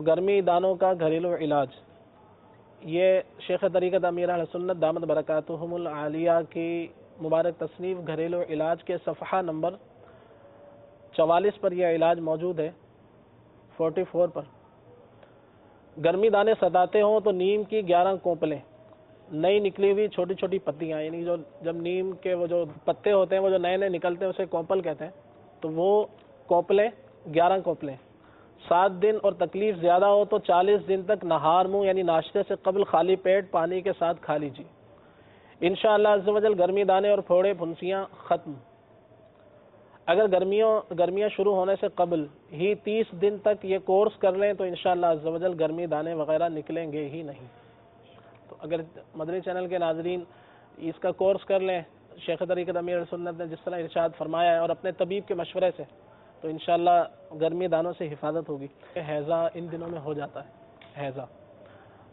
گرمی دانوں کا گھریلو علاج، یہ شیخ طریقت امیر اہل سنت دامت برکاتہم العالیہ کی مبارک تصنیف گھریلو علاج کے صفحہ نمبر 44 پر یہ علاج موجود ہے، 44 پر۔ گرمی دانے ستاتے ہوں تو نیم کی 11 کونپلیں، نئی نکلی ہوئی چھوٹی چھوٹی پتیاں، یعنی جو جب نیم کے وہ جو پتے ہوتے ہیں وہ جو نئے نئے نکلتے ہیں اسے کونپل کہتے ہیں، تو وہ کونپلیں 11 کونپلیں 7 دن، اور تکلیف زیادہ ہو تو 40 دن تک نہار منہ یعنی ناشتے سے قبل خالی پیٹ پانی کے ساتھ کھا لیجیے، انشاءاللہ عز و جل گرمی دانے اور پھوڑے پھنسیاں ختم۔ اگر گرمیاں شروع ہونے سے قبل ہی 30 دن تک یہ کورس کر لیں تو انشاءاللہ عز و جل گرمی دانے وغیرہ نکلیں گے ہی نہیں۔ تو اگر مدنی چینل کے ناظرین اس کا کورس کر لیں شیخ طریقت امیر سنت نے جس طرح ارشاد فرمایا ہے اور اپنے طبیب کے مشورے سے، تو انشاءاللہ گرمی دانوں سے حفاظت ہوگی۔ حیضہ ان دنوں میں ہو جاتا ہے، حیضہ،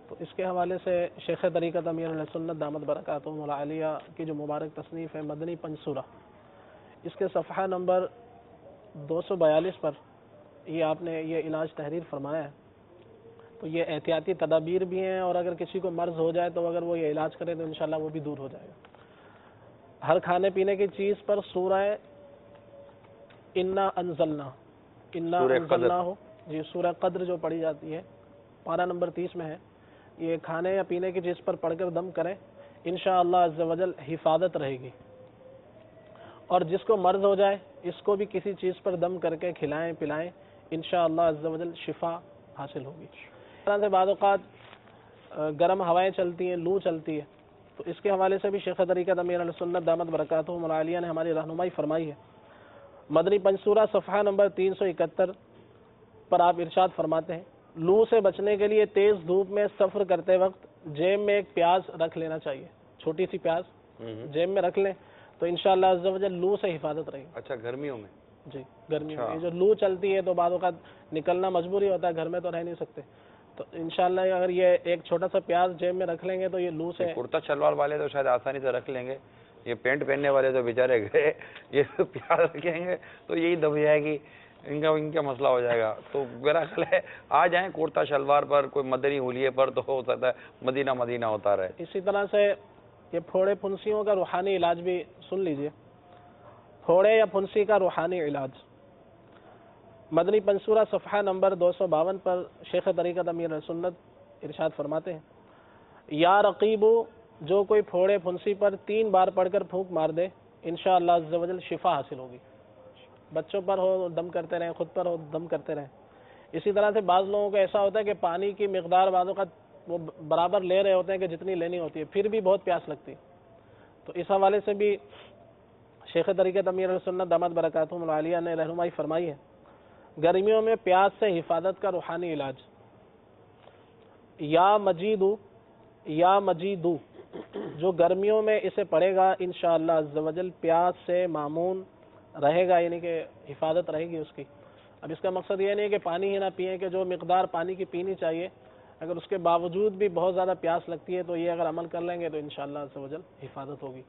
تو اس کے حوالے سے شیخ طریقت امیر سنت دامت برکاتہم العالیہ کی جو مبارک تصنیف ہے مدنی پنسورہ، اس کے صفحہ نمبر 242 پر یہ آپ نے یہ علاج تحریر فرمایا ہے۔ تو یہ احتیاطی تدابیر بھی ہیں، اور اگر کسی کو مرض ہو جائے تو اگر وہ یہ علاج کرے تو انشاءاللہ وہ بھی دور ہو جائے گا۔ ہر کھانے پینے کی چیز پر سورہ انا انزلنا ہو، جی سورہ قدر جو پڑھی جاتی ہے پارہ نمبر 30 میں ہے، یہ کھانے یا پینے کی چیز پر پڑھ کر دم کریں، انشاءاللہ عز و جل حفاظت رہے گی۔ اور جس کو مرض ہو جائے اس کو بھی کسی چیز پر دم کر کے کھلائیں پلائیں، انشاءاللہ عز و جل شفا حاصل ہوگی۔ اس طرح سے بعض اوقات گرم ہوائیں چلتی ہیں، لو چلتی ہے، تو اس کے حوالے سے بھی شیخ طریقت امیر اہل سنت دامت برکاتہم العالیہ نے ہماری رہنمائی فرمائی ہے۔ مدنی پنسورہ صفحہ نمبر 371 پر آپ ارشاد فرماتے ہیں، لو سے بچنے کے لیے تیز دھوپ میں سفر کرتے وقت جیب میں ایک پیاز رکھ لینا چاہیے، چھوٹی سی پیاز جیب میں رکھ لیں تو انشاءاللہ عز و جل لو سے حفاظت رہے گی۔ اچھا، گرمیوں میں؟ جی گرمیوں میں جو لو چلتی ہے تو بعض اوقات نکلنا مجبوری ہوتا ہے، گھر میں تو رہ نہیں سکتے، تو انشاءاللہ اگر یہ ایک چھوٹا سا پیاز جیب میں رکھ لیں گے تو یہ لو سے۔ کرتا شلوار والے تو شاید آسانی سے رکھ لیں گے، یہ پینٹ پہننے والے تو بیچارے گئے یہ پیاز رکھیں گے تو یہی دب جائے گی، ان کا مسئلہ ہو جائے گا۔ تو میرا خیال ہے آ جائیں کرتا شلوار پر، کوئی مدنی ہولیے پر، تو ہو سکتا ہے مدینہ مدینہ ہوتا رہے۔ اسی طرح سے یہ پھوڑے پھنسیوں کا روحانی علاج بھی سن لیجئے، پھوڑے یا پھنسی کا روحانی علاج، مدنی پنسورہ صفحہ نمبر 252 پر شیخ طریقت امیر سنت ارشاد فرماتے ہیں، یا رقیبو، جو کوئی پھوڑے پھنسی پر 3 بار پڑھ کر پھونک مار دے انشاءاللہ عز و جل شفا حاصل ہوگی۔ بچوں پر ہو دم کرتے رہیں، خود پر ہو دم کرتے رہیں۔ اسی طرح سے بعض لوگوں کو ایسا ہوتا ہے کہ پانی کی مقدار بعض اوقات وہ برابر لے رہے ہوتے ہیں کہ جتنی لینی ہوتی ہے، پھر بھی بہت پیاس لگتی ہے، تو اس حوالے سے بھی شیخ طریقت امیر سنت دامت برکاتہم العالیہ نے رہنمائی فرمائی ہے۔ گرمیوں میں پیاس سے حفاظت کا روحانی علاج، یا مجیدو، جو گرمیوں میں اسے پڑھے گا انشاءاللہ عز و جل پیاس سے معمون رہے گا، یعنی کہ حفاظت رہے گی اس کی۔ اب اس کا مقصد یہ نہیں ہے کہ پانی ہی نہ پئیں، کہ جو مقدار پانی کی پینی چاہیے اگر اس کے باوجود بھی بہت زیادہ پیاس لگتی ہے تو یہ اگر عمل کر لیں گے تو انشاءاللہ عز و جل حفاظت ہوگی۔